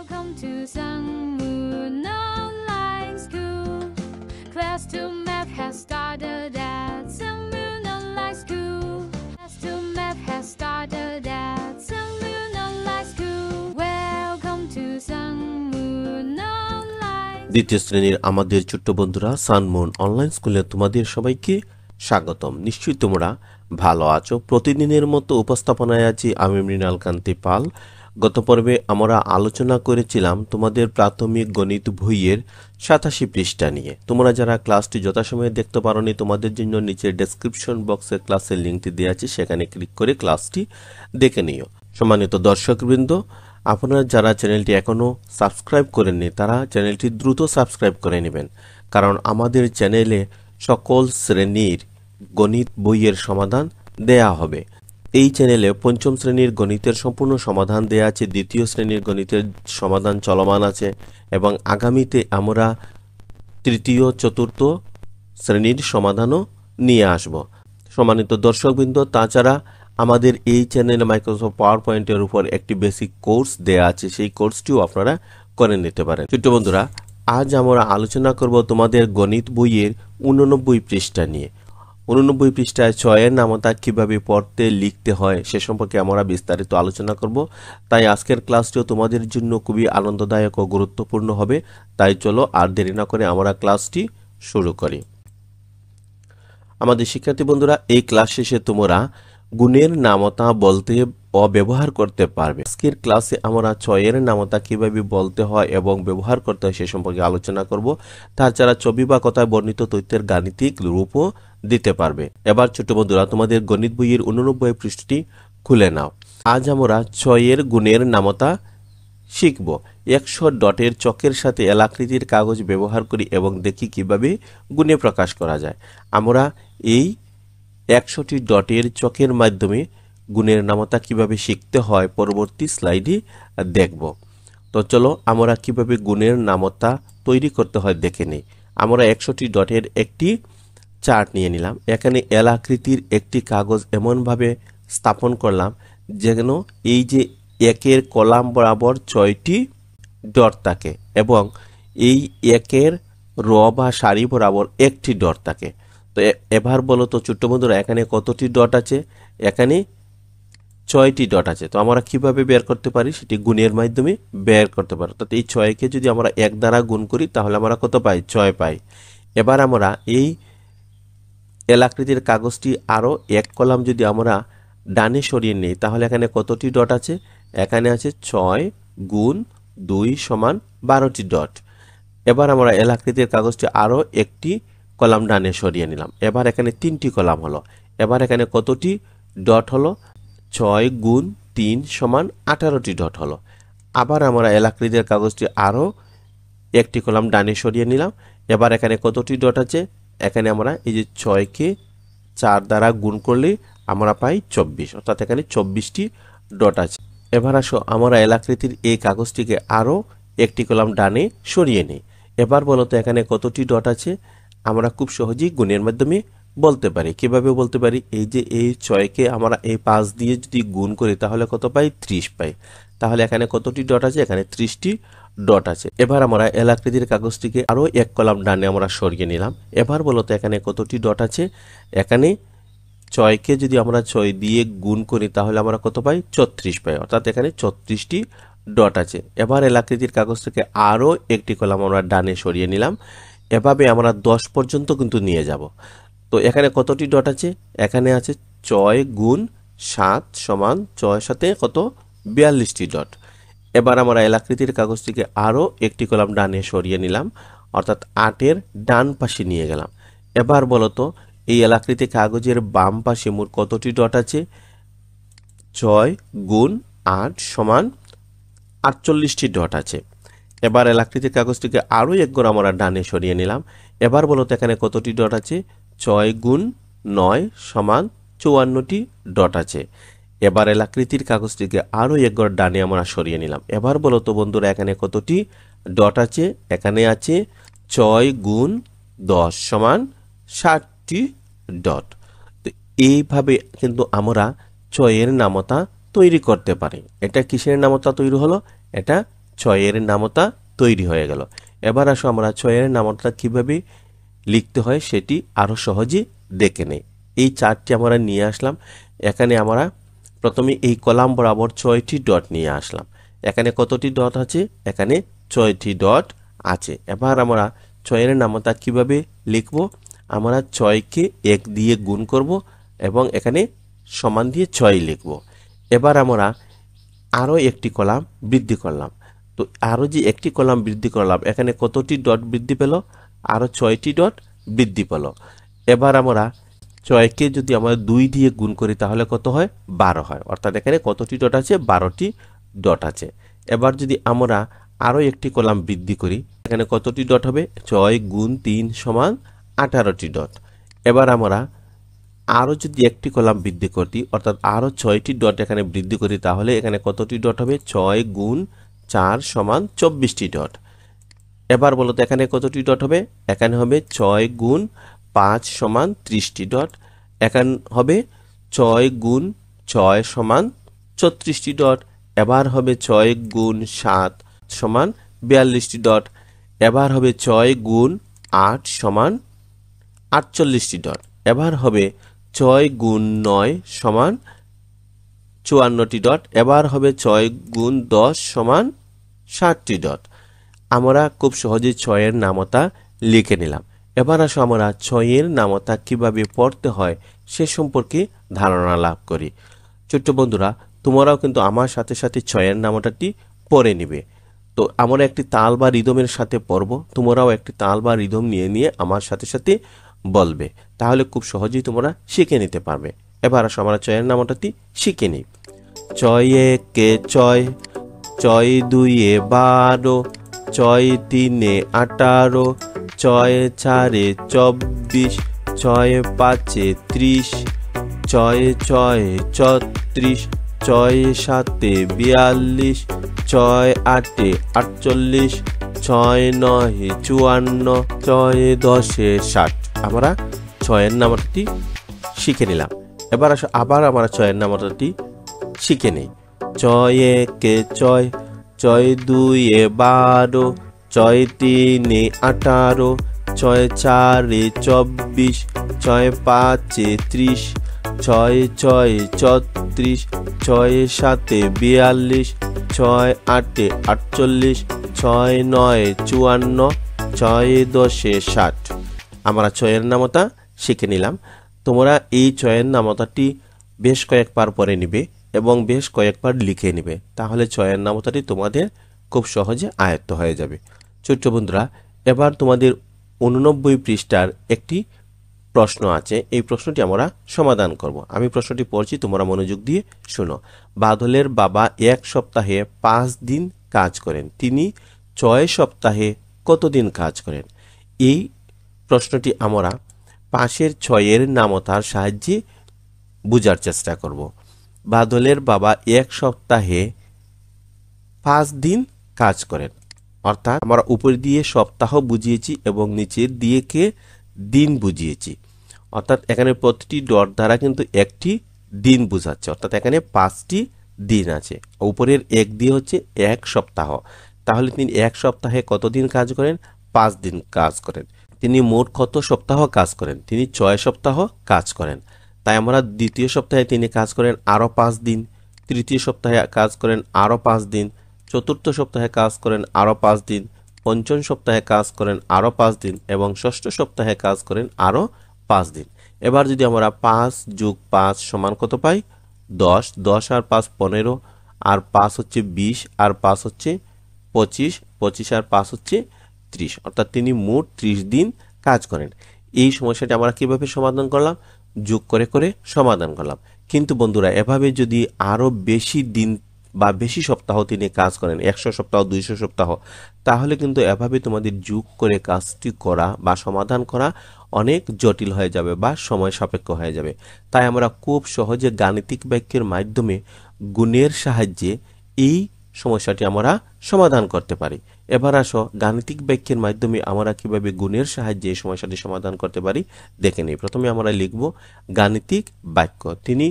Welcome to Sangmoon Online School. Class 2 Math has started at Sangmoon Online School. Class 2 Math has started at Sangmoon Online School. Welcome to Sangmoon Online. দ্বিতীয় শ্রেণীর আমাদের ছোট্ট বন্ধুরা Sunmoon online স্কুলে তোমাদের সবাইকে স্বাগতম। নিশ্চয়ই তোমরা ভালো আছো। প্রতিদিনের মতো উপস্থাপনায় আছি আমি মৃণাল কান্তি পাল। গত পর্বে আমরা আলোচনা করেছিলাম তোমাদের প্রাথমিক গণিত বইয়ের 87 পৃষ্ঠা নিয়ে। তোমরা যারা ক্লাসটি যথাসময়ে দেখতে পারোনি তোমাদের জন্য নিচে ডেসক্রিপশন বক্সে ক্লাসের লিঙ্কটি দেওয়া আছে, সেখানে ক্লিক করে ক্লাসটি দেখে নিও। সম্মানিত দর্শকবৃন্দ, আপনারা যারা চ্যানেলটি এখনও সাবস্ক্রাইব করেননি তারা চ্যানেলটি দ্রুত সাবস্ক্রাইব করে নেবেন, কারণ আমাদের চ্যানেলে সকল শ্রেণীর গণিত বইয়ের সমাধান দেয়া হবে। এই চ্যানেলে পঞ্চম শ্রেণীর গণিতের সম্পূর্ণ সমাধান দেয়া আছে, দ্বিতীয় শ্রেণীর গণিতের সমাধান চলমান আছে এবং আগামীতে আমরা তৃতীয় চতুর্থ শ্রেণীর সমাধানও নিয়ে আসব। সম্মানিত দর্শকবৃন্দ, তাছাড়া আমাদের এই চ্যানেলে মাইক্রোসফট পাওয়ার পয়েন্টের উপর একটি বেসিক কোর্স দেয়া আছে, সেই কোর্সটিও আপনারা করে নিতে পারেন। ছোট্ট বন্ধুরা, আজ আমরা আলোচনা করব তোমাদের গণিত বইয়ের 89 পৃষ্ঠা নিয়ে। 89 পৃষ্ঠায় 6 নামতা কিভাবে পড়তে লিখতে হয় সে সম্পর্কে আমরা বিস্তারিত আলোচনা করব। তাই আজকের ক্লাসটিও তোমাদের জন্য খুবই আনন্দদায়ক ও গুরুত্বপূর্ণ হবে। তাই চলো আর দেরি না করে আমরা ক্লাসটি শুরু করি। আমাদের শিক্ষার্থী বন্ধুরা, এই ক্লাস শেষে তোমরা গুণের নামতা বলতে ও ব্যবহার করতে পারবে। আজকের ক্লাসে আমরা 6 নামতা কিভাবে বলতে হয় এবং ব্যবহার করতে হয় সে সম্পর্কে আলোচনা করব। তাছাড়া ছবি বা কথায় বর্ণিত তথ্যের গাণিতিক রূপও দিতে পারবে। এবার ছোট বন্ধুরা, তোমাদের গণিত বইয়ের 89 পৃষ্ঠাটি খুলে নাও। আজ আমরা 6 গুণের নামতা শিখব। 100 ডটের চকের সাথে এলাকৃতির কাগজ ব্যবহার করি এবং দেখি কিভাবে গুণে প্রকাশ করা যায়। আমরা এই 100টি ডটের চকের মাধ্যমে গুণের নামতা কিভাবে শিখতে হয় পরবর্তী স্লাইডে দেখব। তো চলো আমরা কিভাবে গুণের নামতা তৈরি করতে হয় দেখে নিই। আমরা 100টি ডটের একটি চার্ট নিয়ে নিলাম। এখানে এল আকৃতির একটি কাগজ এমনভাবে স্থাপন করলাম যেন এই যে একের কলাম বরাবর 6টি ডট থাকে এবং এই একের র বা সারি বরাবর একটি ডট থাকে। তো এবার বলো তো ছোট্ট বন্ধুরা, এখানে কতটি ডট আছে? এখানে 6টি ডট আছে। তো আমরা কিভাবে বের করতে পারি সেটি গুণের মাধ্যমে বের করতে পারি। অর্থাৎ এই 6কে যদি আমরা 1 দ্বারা গুণ করি তাহলে আমরা কত পাই? 6 পাই। এবার আমরা এই এলাকৃতির কাগজটি আরও 1 কলাম যদি আমরা ডানে সরিয়ে নিই তাহলে এখানে কতটি ডট আছে? এখানে আছে 6 গুণ 2 সমান 12টি ডট। এবার আমরা এলাকৃতির কাগজটি আরও একটি কলাম ডানে সরিয়ে নিলাম। এবার এখানে 3টি কলাম হলো। এবার এখানে কতটি ডট হলো? 6 গুণ 3 সমান 18টি ডট হলো। আবার আমরা এলাকৃতির কাগজটি আরও একটি কলাম ডানে সরিয়ে নিলাম। এবার এখানে কতটি ডট আছে? এখানে আমরা এই যে 6কে 4 দ্বারা গুণ করলে আমরা পাই 24, অর্থাৎ এখানে 24টি ডট আছে। এবার আসো আমরা এলাকৃতির এই কাগজটিকে আরও একটি কলাম ডানে সরিয়ে নিই। এবার বলো তো এখানে কতটি ডট আছে? আমরা খুব সহজেই গুণের মাধ্যমে বলতে পারি। কিভাবে বলতে পারি? এই যে এই 6কে আমরা এই 5 দিয়ে যদি গুণ করি তাহলে কত পাই? 30 পাই। তাহলে এখানে কতটি ডট আছে? এখানে 30টি ডট আছে। এবার আমরা এলাকৃতির কাগজটিকে আরও 1 কলাম ডানে আমরা সরিয়ে নিলাম। এবার বলো তো এখানে কতটি ডট আছে? এখানে 6কে যদি আমরা 6 দিয়ে গুণ করি তাহলে আমরা কত পাই? 34 পাই, অর্থাৎ এখানে 34টি ডট আছে। এবার এলাকৃতির কাগজ থেকে আরও একটি কলাম আমরা ডানে সরিয়ে নিলাম। এভাবে আমরা 10 পর্যন্ত কিন্তু নিয়ে যাব। তো এখানে কতটি ডট আছে? এখানে আছে 6 গুণ 7 সমান 6 সাথে কত? 42টি ডট। এবার আমরা এলাকৃতির কাগজটিকে আরও একটি কলাম ডানে সরিয়ে নিলাম, অর্থাৎ 8-এর ডান পাশে নিয়ে গেলাম। এবার বলো তো এই এলাকৃতি কাগজের বাম পাশে মোট কতটি ডট আছে? 6 গুণ 8 সমান 48টি ডট আছে। এবার এলাকৃতির কাগজটিকে আরও একবার আমরা ডানে সরিয়ে নিলাম। এবার বলো তো এখানে কতটি ডট আছে? 6 গুণ 9 সমান 54টি ডট আছে। এবার এলাকৃতির কাগজটিকে আরও একবার ডানে আমরা সরিয়ে নিলাম। এবার বলো তো বন্ধুরা এখানে কতটি ডট আছে? এখানে আছে 6 গুণ 10 সমান 60টি ডট। তো এইভাবে কিন্তু আমরা 6 নামতা তৈরি করতে পারি। এটা কিসের নামতা তৈরি হলো? এটা ছয়ের নামতা তৈরি হয়ে গেল। এবার আসো আমরা ছয়ের নামতা কিভাবে লিখতে হয় সেটি আরো সহজে দেখে নেই। এই চারটি আমরা নিয়ে আসলাম। এখানে আমরা প্রথমে এই কলাম বরাবর 6টি ডট নিয়ে আসলাম। এখানে কতটি ডট আছে? এখানে 6টি ডট আছে। এবার আমরা ছয়ের নামতা কিভাবে লিখব? আমরা 6কে 1 দিয়ে গুণ করব এবং এখানে সমান দিয়ে 6 লিখব। এবার আমরা আরো একটি কলাম বৃদ্ধি করলাম। তো আরো যে একটি কলাম বৃদ্ধি করলাম, এখানে কতটি ডট বৃদ্ধি পেল? আরো 6টি ডট বৃদ্ধি পেল। এবার আমরা 6কে যদি আমরা 2 দিয়ে গুণ করি তাহলে কত হয়? 12 হয়। অর্থাৎ এখানে কতটি ডট আছে? 12টি ডট আছে। এবার যদি আমরা আরো একটি কলাম বৃদ্ধি করি, এখানে কতটি ডট হবে? 6 গুণ 3 সমান 18টি ডট। এবার আমরা আরো যদি একটি কলাম বৃদ্ধি করি, অর্থাৎ আরো 6টি ডট এখানে বৃদ্ধি করি, তাহলে এখানে কতটি ডট হবে? 6 গুণ 4 সমান 24টি ডট। এবার বলো তো এখানে কতটি ডট হবে? এখানে হবে 6 গুণ 5 সমান 30টি ডট। এখানে হবে 6 গুণ 6 সমান 36টি ডট। এবার হবে 6 গুণ 7 সমান 42টি ডট। এবার হবে 6 গুণ 8 সমান 48টি ডট। এবার হবে 6 গুণ 9 সমান 54টি ডট। এবার হবে 6 গুণ 10 সমান 60টি ডট। আমরা খুব সহজে 6 এর নামতা লিখে নিলাম। এবার আসো আমরা 6 এর নামতা কিভাবে পড়তে হয় সে সম্পর্কে ধারণা লাভ করি। ছোট্ট বন্ধুরা, তোমরাও কিন্তু আমার সাথে সাথে 6 এর নামতাটি পড়ে নিবে। তো আমরা একটি তাল বা রিদমের সাথে পড়ব, তোমরাও একটি তাল বা রিদম নিয়ে নিয়ে আমার সাথে সাথে বলবে, তাহলে খুব সহজেই তোমরা শিখে নিতে পারবে। এবার আসো আমরা 6 এর নামতাটি শিখে নিই। 6 একে 6, 6 দুইয়ে 12, 6 তিনে 18, 6 চারে 24, 6 পাঁচে 30, 6 6 34, 6 সাতে 42, 6 আটে 48, 6 9 54, 6 10 60। আমরা 6 এর নামতাটি শিখে নিলাম। এবার আসো আবার আমরা 6 এর নামতাটি শিখে নেই। 6 একে 6, 6 দুইয়ে 12, 6 তিনে 18, 6 চারে 24, 6 পাঁচে 30, 6 6 34, 6 সাতে 42, 6 আটে 48, 6 9 54, 6 10 60। আমরা 6 এর নামতা শিখে নিলাম। তোমরা এই 6 এর নামতাটি বেশ কয়েকবার পড়ে নিবে এবং বেশ কয়েকবার লিখে নিবে, তাহলে 6 এর নামতাটি তোমাদের খুব সহজে আয়ত্ত হয়ে যাবে। ছোট্ট বন্ধুরা, এবার তোমাদের 89 পৃষ্ঠার একটি প্রশ্ন আছে। এই প্রশ্নটি আমরা সমাধান করব। আমি প্রশ্নটি পড়ছি, তোমরা মনোযোগ দিয়ে শোনো। বাদলের বাবা 1 সপ্তাহে 5 দিন কাজ করেন, তিনি 6 সপ্তাহে কতদিন কাজ করেন? এই প্রশ্নটি আমরা পাশের 6 এর নামতার সাহায্যে বোঝার চেষ্টা করব। বাদলের বাবা 1 সপ্তাহে 5 দিন কাজ করেন, অর্থাৎ আমরা উপর দিয়ে সপ্তাহ বুঝিয়েছি এবং নিচের দিয়ে কে দিন বুঝিয়েছি। অর্থাৎ এখানে প্রতিটি ডট দ্বারা কিন্তু একটি দিন বোঝাচ্ছে, অর্থাৎ এখানে 5টি দিন আছে। উপরের 1 দিয়ে হচ্ছে 1 সপ্তাহ। তাহলে তিনি 1 সপ্তাহে কতদিন কাজ করেন? 5 দিন কাজ করেন। তিনি মোট কত সপ্তাহ কাজ করেন? তিনি 6 সপ্তাহ কাজ করেন। তাই আমরা দ্বিতীয় সপ্তাহে তিনি কাজ করেন আরও 5 দিন, তৃতীয় সপ্তাহে কাজ করেন আরও 5 দিন, চতুর্থ সপ্তাহে কাজ করেন আরও 5 দিন, পঞ্চম সপ্তাহে কাজ করেন আরও 5 দিন এবং ষষ্ঠ সপ্তাহে কাজ করেন আরও 5 দিন। এবার যদি আমরা 5 যোগ 5 সমান কত পাই? 10, 10 আর 5 15, আর 5 হচ্ছে 20, আর 5 হচ্ছে 25, 25 আর 5 হচ্ছে 30, অর্থাৎ তিনি মোট 30 দিন কাজ করেন। এই সমস্যাটি আমরা কিভাবে সমাধান করলাম? যোগ করে করে সমাধান করলাম। কিন্তু বন্ধুরা, এভাবে যদি আরো বেশি দিন বা বেশি সপ্তাহ তিনি কাজ করেন, 100 সপ্তাহ 200 সপ্তাহ, তাহলে কিন্তু এভাবে তোমাদের যোগ করে কাজটি করা বা সমাধান করা অনেক জটিল হয়ে যাবে বা সময় সাপেক্ষ হয়ে যাবে। তাই আমরা খুব সহজে গাণিতিক বাক্যের মাধ্যমে গুণের সাহায্যে এই সমস্যাটি আমরা সমাধান করতে পারি। এবার আসো গাণিতিক বাক্যের মাধ্যমে আমরা কিভাবে গুণের সাহায্যে এই সমস্যাটি সমাধান করতে পারি দেখে নিই। প্রথমে আমরা লিখব গাণিতিক বাক্য। তিনি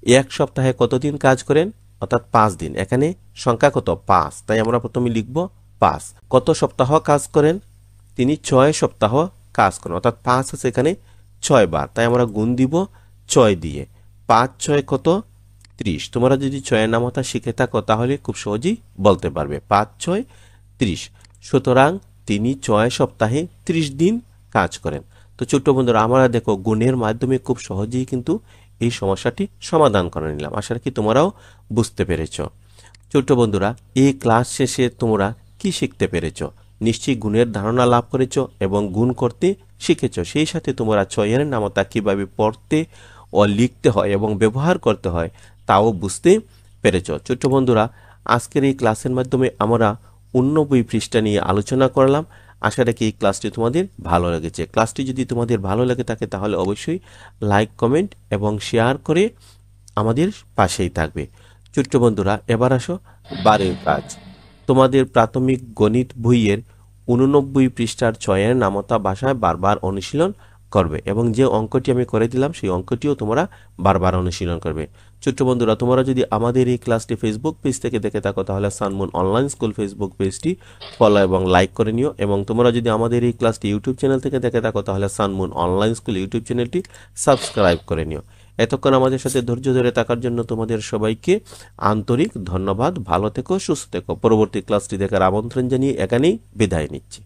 1 সপ্তাহে কতদিন কাজ করেন? অর্থাৎ 5 দিন। এখানে সংখ্যা কত 5, তাই আমরা প্রথমে লিখব 5। কত সপ্তাহ কাজ করেন? তিনি 6 সপ্তাহ কাজ করেন, অর্থাৎ 5 আছে এখানে 6 বার, তাই আমরা গুণ দিব 6 দিয়ে। 5 6 কত 30। তোমরা যদি 6 এর নামতা শিখে থাকো তাহলে খুব সহজেই বলতে পারবে 5 6 30। সুতরাং তিনি 6 সপ্তাহে 30 দিন কাজ করেন। তো ছোট্ট বন্ধুরা, আমরা দেখো গুণের মাধ্যমে খুব সহজেই কিন্তু এই সমস্যাটি সমাধান করে নিলাম। আশা রাখি তোমরাও বুঝতে পেরেছ। ছোট্ট বন্ধুরা, এই ক্লাস শেষে তোমরা কি শিখতে পেরেছ? নিশ্চয়ই গুণের ধারণা লাভ করেছ এবং গুণ করতে শিখেছ। সেই সাথে তোমরা 6 এর নামতা কিভাবে পড়তে ও লিখতে হয় এবং ব্যবহার করতে হয় তাও বুঝতে পেরেছ। ছোট্ট বন্ধুরা, আজকের এই ক্লাসের মাধ্যমে আমরা 89 পৃষ্ঠা নিয়ে আলোচনা করলাম। আশা রাখি এই ক্লাসটি তোমাদের ভালো লেগেছে। ক্লাসটি যদি তোমাদের ভালো লেগে থাকে তাহলে অবশ্যই লাইক, কমেন্ট এবং শেয়ার করে আমাদের পাশেই থাকবে। ছোট্ট বন্ধুরা, এবার আসো বারের কাজ। তোমাদের প্রাথমিক গণিত বইয়ের 89 পৃষ্ঠার 6 এর নামতা ভাষায় বারবার অনুশীলন করবে এবং যে অঙ্কটি আমি করে দিলাম সেই অঙ্কটিও তোমরা বারবার অনুশীলন করবে। ছোট্ট বন্ধুরা, তোমরা যদি আমাদের এই ক্লাসটি ফেসবুক পেজ থেকে দেখে থাকো তাহলে সানমুন অনলাইন স্কুল ফেসবুক পেজটি ফলো এবং লাইক করে নিও, এবং তোমরা যদি আমাদের এই ক্লাসটি ইউটিউব চ্যানেল থেকে দেখে থাকো তাহলে সানমুন অনলাইন স্কুল ইউটিউব চ্যানেলটি সাবস্ক্রাইব করে নিও। এতক্ষণ আমাদের সাথে ধৈর্য ধরে থাকার জন্য তোমাদের সবাইকে আন্তরিক ধন্যবাদ। ভালো থেকো, সুস্থ থেকো। পরবর্তী ক্লাসটি দেখার আমন্ত্রণ জানিয়ে এখানেই বিদায় নিচ্ছি।